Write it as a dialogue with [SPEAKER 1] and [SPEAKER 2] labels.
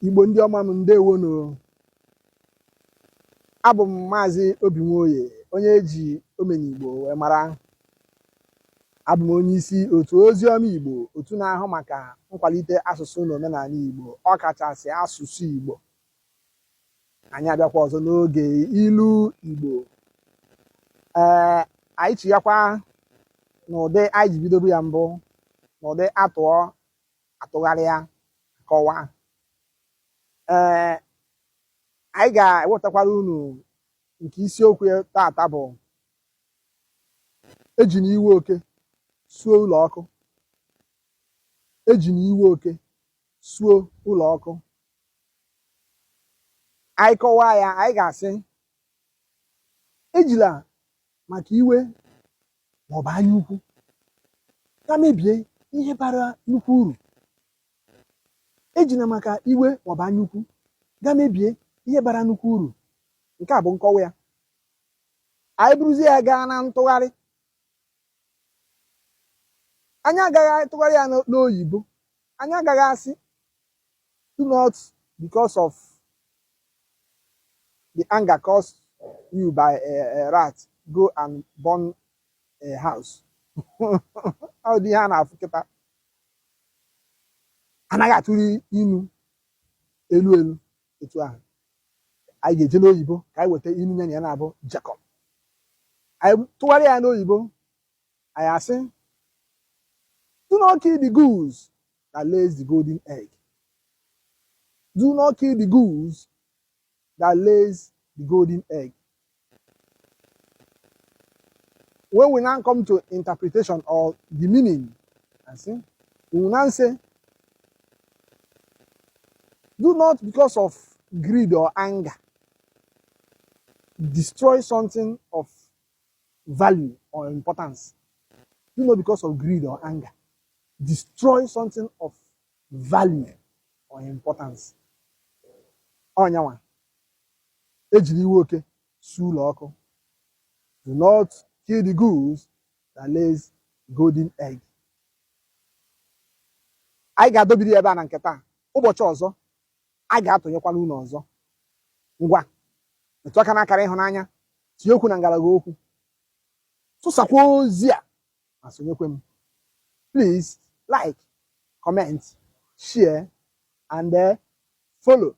[SPEAKER 1] Igbo ndị ọma m ndewonu. Abụ m Maazị Obinwoye, onye eji Omenigbo wee mara. Abụ m onye isi otu Oziọma Igbo, otu na-ahụ maka nkwalite asụsụ na omenala Igbo, ọkachasị asụsụ Igbo. Anyị abịakwa ọzọ n'oge ilu Igbo. Anyị chighakwa n'ụdị anyị ji bidobe ya mbụ, n'ụdị atụọ, atụgharịa, kọwaa. Anyị ga-ewetakwara unu nke isiokwu tata bụ eji na iwe oke suo ụlọ ọkụ. Eji na iwe oke suo ụlọ ọkụ. Anyị kọwaa ya, anyị ga-asị ejila maka iwe maọbụ anya ukwu ga mebie ihe bara nnukwu uru. Ejina maka iwe maọbụ anya ukwu ga mebie ihe bara nnukwu uru. Nke a bụ nkọwa ya. Anyị buruzie ya gaa na ntụgharị. Anyị agaghị atụgharị ya n'oyibo. Anyị agaghị asị do not, because of the anger caused you by a rat, go and burn a house. Ọ dị ihe a na-afụ kịta. Anaghị atụrụ inu elu elu etu ahụ. Anyị ga-eje n'oyibo ka anyị weta inu ya na ya na-abụ Jacob. Anyị tụgharịa ya n'oyibo, anyị asị do not kill the goose that lays the golden egg. Do not kill the goose that lays the golden egg. When we now come to interpretation or the meaning, we will now say, do not, because of greed or anger, destroy something of value or importance. Do not, because of greed or anger, destroy something of value or importance. Onyawa, ejiri iwe oke suo ụlọ ọkụ. Do not kill the goose that lays golden egg. Anyị ga-adọbiri ebe a na nke taa. Ụbọchị ọzọ a ga-atụnyekwala unu ọzọ. Ngwa, metụ aka n'akara ịhụnanya, tinye okwu na ngalaba okwu, tụsakwa ozi a ma sonyekwe m. Please like, comment, share and follow.